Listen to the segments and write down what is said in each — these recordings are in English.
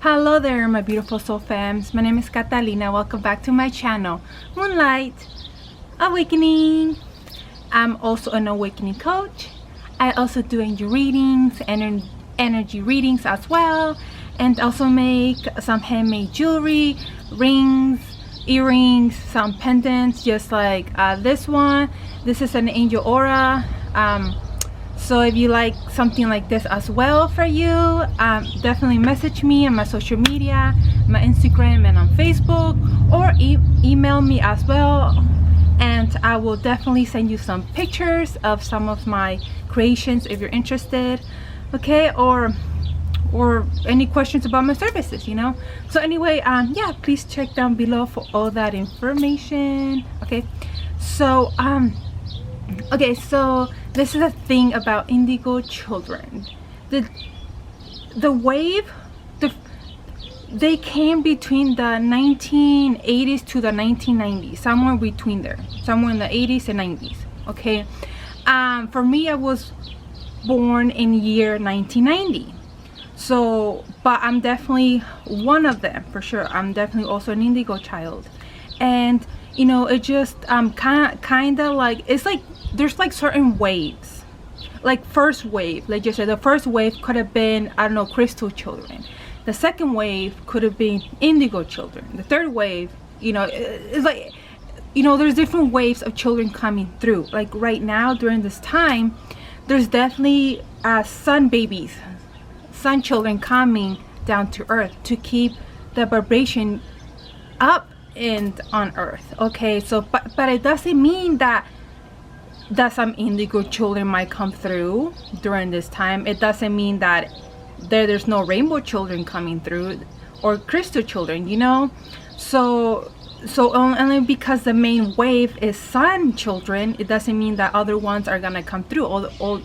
Hello there, my beautiful soul fams. My name is Catalina. Welcome back to my channel, Moonlight Awakening. I'm also an awakening coach. I also do angel readings and energy readings as well, and also make some handmade jewelry, rings, earrings, some pendants, just like this one. This is an angel aura. So if you like something like this as well for you, definitely message me on my social media, my Instagram and on Facebook, or email me as well, and I will definitely send you some pictures of some of my creations if you're interested, okay? Or any questions about my services, you know. So anyway, yeah, please check down below for all that information, okay? So okay, so this is a thing about indigo children. The wave, they came between the 1980s to the 1990s, somewhere between there, somewhere in the 80s and 90s, okay? For me, I was born in year 1990. So, but I'm definitely one of them, for sure. I'm definitely also an indigo child. And, you know, it just, kind of like, it's like, there's like certain waves. Like first wave, like you said, the first wave could have been, I don't know, crystal children. The second wave could have been indigo children. The third wave, you know, it's like, you know, there's different waves of children coming through. Like right now, during this time, there's definitely sun babies, sun children coming down to earth to keep the vibration up and on earth, okay? So but it doesn't mean that some indigo children might come through during this time. It doesn't mean that there's no rainbow children coming through or crystal children, you know. So only because the main wave is sun children, it doesn't mean that other ones are gonna come through, all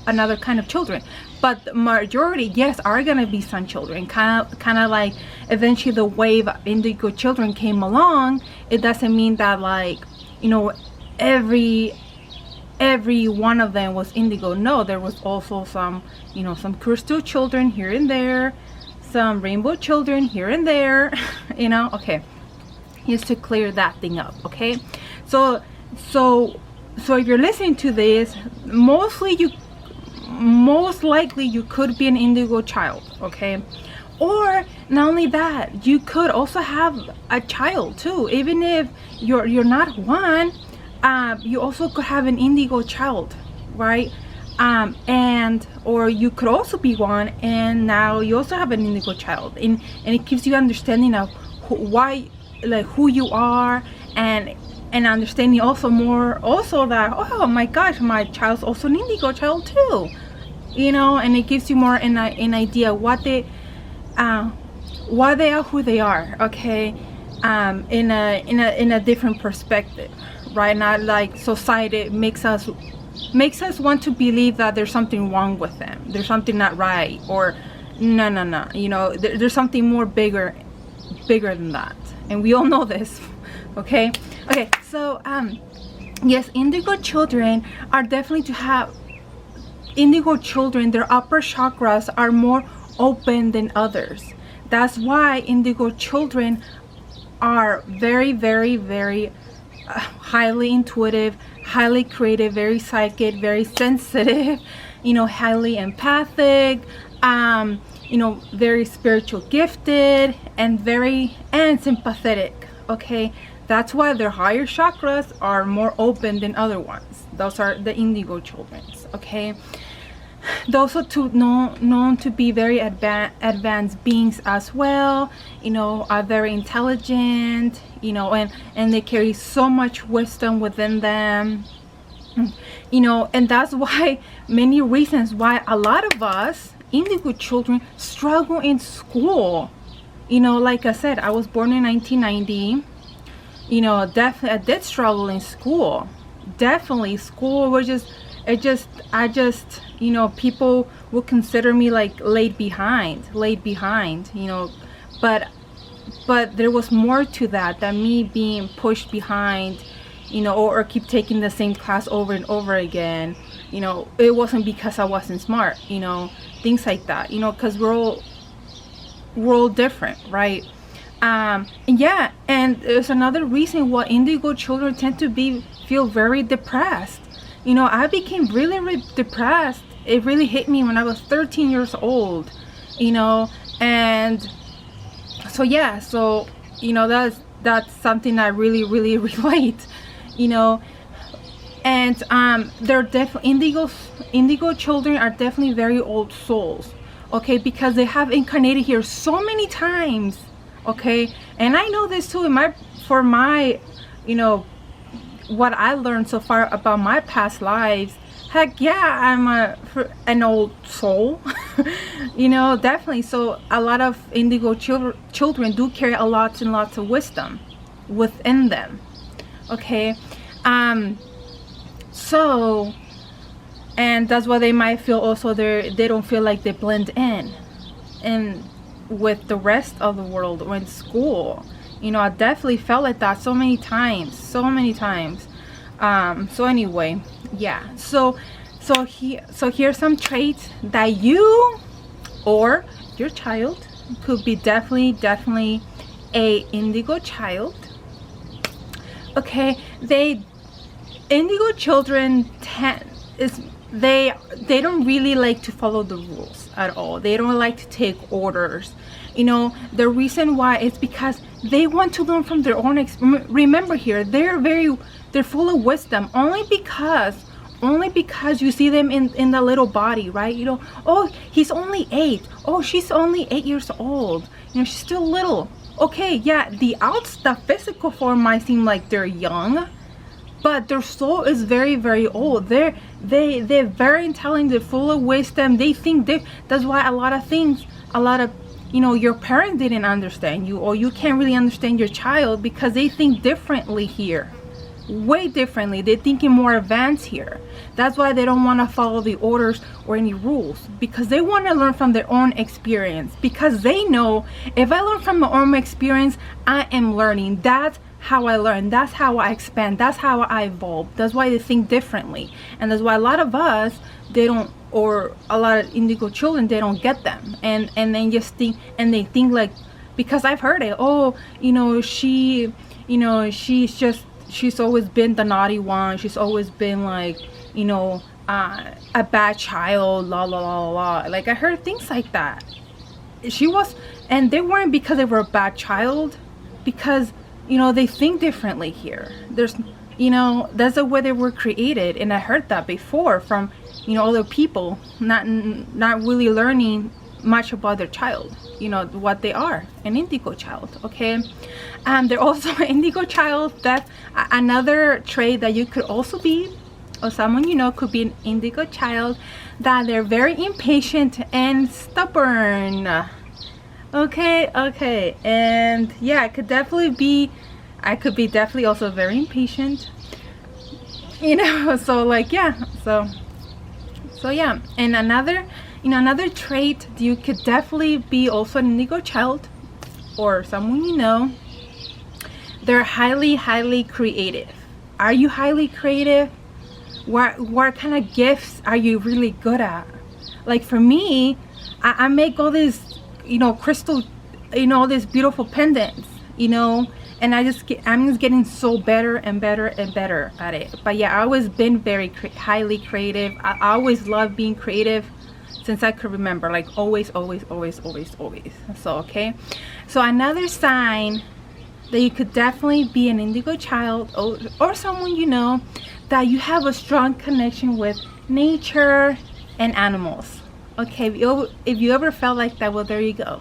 another kind of children. But the majority, yes, are gonna be sun children. Kind of like eventually the wave of indigo children came along. It doesn't mean that, like, you know, every one of them was indigo. No, there was also some, you know, some crystal children here and there, some rainbow children here and there, you know. Okay, just to clear that thing up, okay? So if you're listening to this, most likely you could be an indigo child, okay? Or not only that, you could also have a child too, even if you're not one. You also could have an indigo child, right? And or you could also be one, and now you also have an indigo child, and it gives you understanding of why, like, who you are, and understanding also more also that, oh my gosh, my child's also an indigo child too, you know. And it gives you more an idea why they are who they are, okay? In a different perspective, right? Not like society makes us want to believe that there's something wrong with them, there's something not right, or no, you know, there's something more bigger than that, and we all know this, okay? So yes, indigo children are definitely to have indigo children, their upper chakras are more open than others. That's why indigo children are very, very, very highly intuitive, highly creative, very psychic, very sensitive, you know, highly empathic, you know, very spiritual gifted, and sympathetic, okay? That's why their higher chakras are more open than other ones. Those are the indigo children, okay? Those are known to be very advanced beings as well, you know, are very intelligent, you know, and they carry so much wisdom within them, you know. And that's why, many reasons why a lot of us indigo children struggle in school, you know. Like I said, I was born in 1990, you know. Definitely I did struggle in school. Definitely school was I just, you know, people would consider me like laid behind, you know. But there was more to that than me being pushed behind, you know, or keep taking the same class over and over again, you know. It wasn't because I wasn't smart, you know, things like that, you know, because we're all world different, right? Yeah, and there's another reason why indigo children tend to feel very depressed. I became really depressed. It really hit me when I was 13 years old, and so yeah, so that's something I really relate, and they're definitely indigo children are definitely very old souls, okay, because they have incarnated here so many times, okay. And I know this too for my what I learned so far about my past lives. Heck yeah, I'm an old soul. Definitely. So a lot of indigo children do carry lots and lots of wisdom within them, okay. So, and that's why they might feel also they don't feel like they blend in and with the rest of the world or in school. I definitely felt like that so many times. So anyway, yeah, so here's some traits that you or your child could be definitely a indigo child, okay. Indigo children they don't really like to follow the rules at all. They don't like to take orders. The reason why is because they want to learn from their own experience. Remember here, they're full of wisdom only because you see them in the little body, right? Oh, he's only 8. Oh, she's only 8 years old. She's still little. Okay, yeah, the physical form might seem like they're young, but their soul is very old. They're very intelligent. They're full of wisdom. They think that's why a lot of your parents didn't understand you, or you can't really understand your child, because they think differently here, way differently. They're thinking more advanced here. That's why they don't want to follow the orders or any rules, because they want to learn from their own experience, because they know if I learn from my own experience, I am learning. That's how I learn. That's how I expand. That's how I evolve. That's why they think differently. And that's why a lot of us, or a lot of indigo children, they don't get them, and then just think, and they think like, because I've heard it, oh, she's always been the naughty one. She's always been like, a bad child, la la la la. Like, I heard things like that. And they weren't because they were a bad child, because they think differently here. That's the way they were created. And I heard that before from other people, not really learning much about their child, what they are, an indigo child, okay. They're also an indigo child. That's another trait that you could also be, or someone could be an indigo child, that they're very impatient and stubborn, okay. And yeah, I could be definitely also very impatient, so like, yeah, so yeah. And another trait, you could definitely be also an indigo child, or someone they're highly creative. Are you highly creative? What kind of gifts are you really good at? Like for me, I make all these crystal, all these beautiful pendants, and I'm just getting so better and better at it. But yeah, I always been very highly creative. I always loved being creative since I could remember, like always. So okay, so another sign that you could definitely be an indigo child, or someone that you have a strong connection with nature and animals, okay. If you ever felt like that, well, there you go.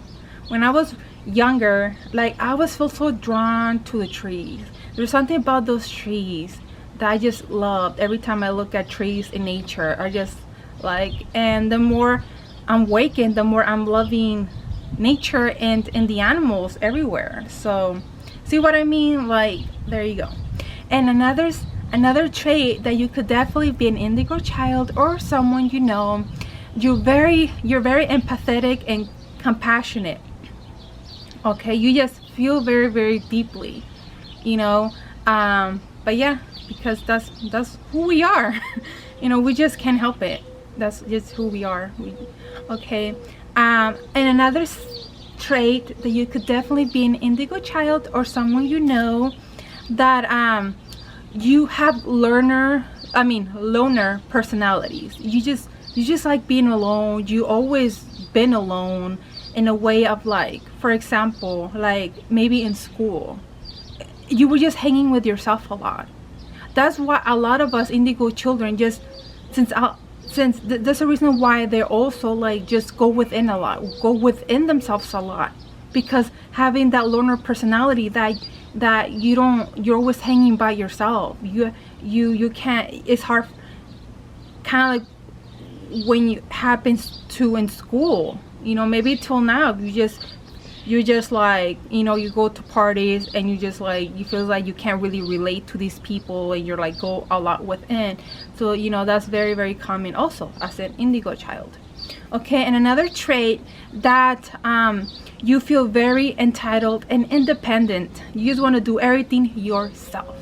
When I was younger, like, I always felt so drawn to the trees. There's something about those trees that I just loved. Every time I look at trees in nature, I just like, and the more I'm waking, the more I'm loving nature and the animals everywhere. So see what I mean? Like, there you go. And another trait that you could definitely be an indigo child, or someone you're very empathetic and compassionate, okay. You just feel very deeply, but yeah, because that's who we are. We just can't help it. That's just who we are. Okay. And another trait that you could definitely be an indigo child or someone you know that you have loner personalities. You just like being alone. You always been alone in a way of, like, for example, like maybe in school you were just hanging with yourself a lot. That's why a lot of us indigo children just that's the reason why they're also like just go within themselves a lot, because having that loner personality that you're always hanging by yourself. You can't, it's hard, kind of like when it happens to in school, you know, maybe till now you're just like, you know, you go to parties and you just like, you feel like you can't really relate to these people and you're like go a lot within. So, you know, that's very, very common also as an indigo child. Okay, and another trait that you feel very entitled and independent. You just want to do everything yourself.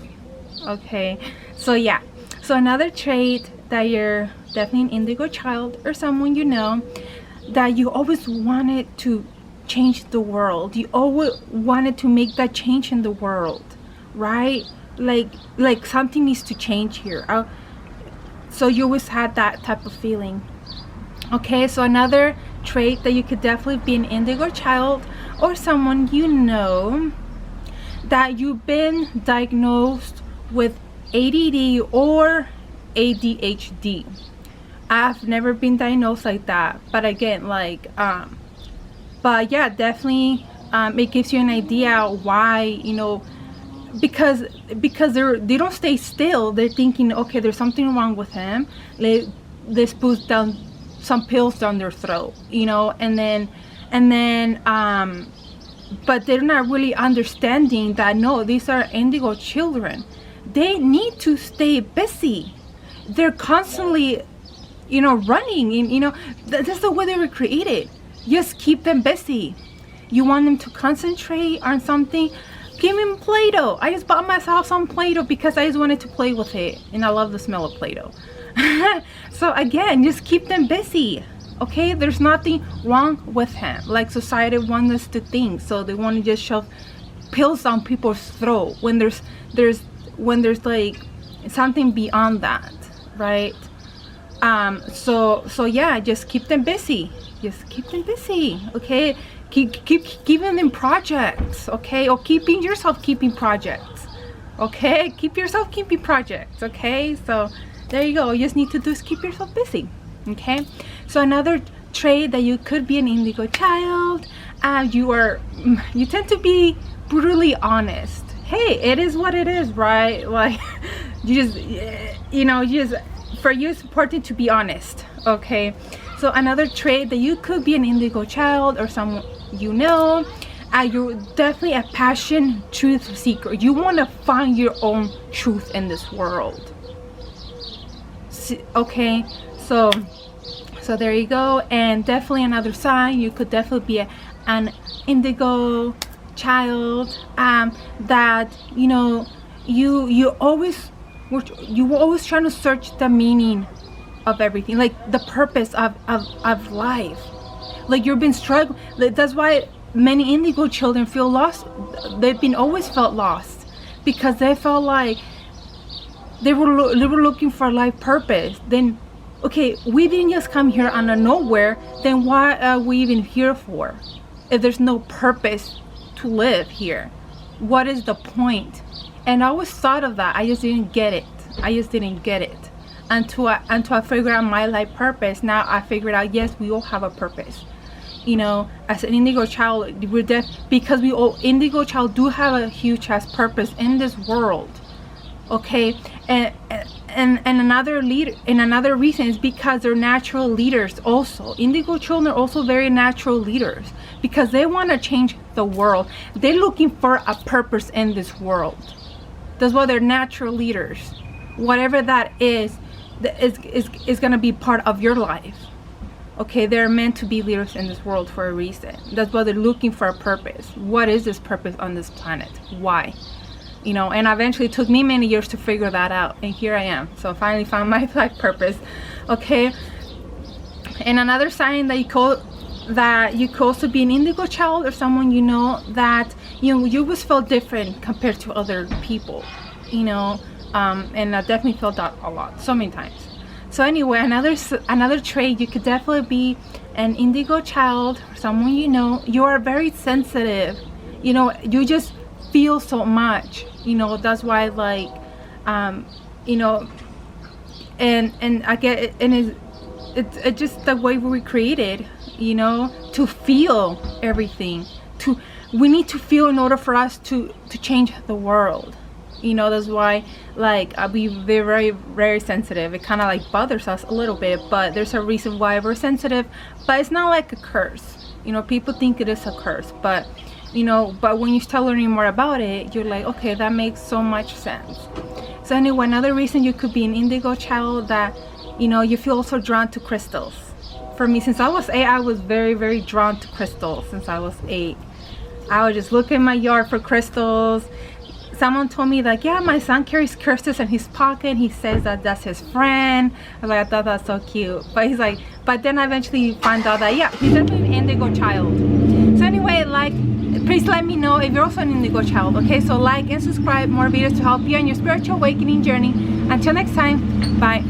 Okay, so yeah, so another trait that you're definitely an indigo child or someone you know, that you always wanted to change the world. You always wanted to make that change in the world, right? Like something needs to change here. So you always had that type of feeling. Okay, so another trait that you could definitely be an indigo child or someone you know, that you've been diagnosed with ADD or ADHD. I've never been diagnosed like that, but again, like but yeah, definitely it gives you an idea why, you know, because they don't stay still. They're thinking, okay, there's something wrong with him. Let's put down some pills down their throat, you know, and then but they're not really understanding that no, these are indigo children. They need to stay busy. They're constantly, you know, running, and you know, that's the way they were created. Just keep them busy. You want them to concentrate on something, give them Play-Doh. I just bought myself some Play-Doh because I just wanted to play with it, and I love the smell of Play-Doh. So again, just keep them busy. Okay, there's nothing wrong with him like society wants us to think. So they want to just shove pills down people's throat when there's like something beyond that, right? So yeah, just keep them busy. Just keep them busy. Okay, keep giving them projects. Okay, or keeping yourself keeping projects. Okay, keep yourself keeping projects. Okay, so there you go. You just need to do is keep yourself busy. Okay, so another trait that you could be an indigo child, you tend to be brutally honest. Hey, it is what it is, right? Like you just, you know, for you it's important to be honest. Okay, so another trait that you could be an indigo child or someone you know, you're definitely a passion truth seeker. You want to find your own truth in this world. Okay, so there you go. And definitely another sign, you could definitely be an indigo child, that, you know, you were always trying to search the meaning of everything, like the purpose of life. Like you've been struggling. That's why many indigo children feel lost. They've been always felt lost because they felt like they were looking for life purpose. Then okay, we didn't just come here out of nowhere, then why are we even here for? If there's no purpose to live here, what is the point? And I always thought of that. I just didn't get it. Until I figured out my life purpose. Now I figured out, yes, we all have a purpose. You know, as an indigo child, because we all indigo child do have a huge ass purpose in this world. Okay, and another reason is because they're natural leaders also. Indigo children are also very natural leaders because they want to change the world. They're looking for a purpose in this world. That's why they're natural leaders. Whatever that is going to be part of your life. Okay, they're meant to be leaders in this world for a reason. That's why they're looking for a purpose. What is this purpose on this planet? Why? You know, and eventually it took me many years to figure that out, and here I am. So I finally found my life purpose. Okay, and another sign that that you could also be an indigo child, or someone you know that you always feel different compared to other people, and I definitely felt that a lot, so many times. So anyway, another trait, you could definitely be an indigo child, or someone you are very sensitive. You just feel so much. That's why, like, and I get it, and it's just the way we were created, to feel everything. We need to feel in order for us to change the world. That's why, like, I'll be very, very sensitive. It kind of like bothers us a little bit, but there's a reason why we're sensitive. But it's not like a curse. People think it is a curse, but but when you start learning more about it, you're like, okay, that makes so much sense. So anyway, another reason you could be an indigo child, that you feel also drawn to crystals. For me, since I was 8, I was very, very drawn to crystals. Since I was 8, I would just look in my yard for crystals. Someone told me, like, yeah, my son carries crystals in his pocket. He says that that's his friend. I thought that's so cute. But he's like, but then I eventually found out that, yeah, he's definitely an indigo child. So anyway, like, please let me know if you're also an indigo child. Okay, so like and subscribe, more videos to help you on your spiritual awakening journey. Until next time, bye.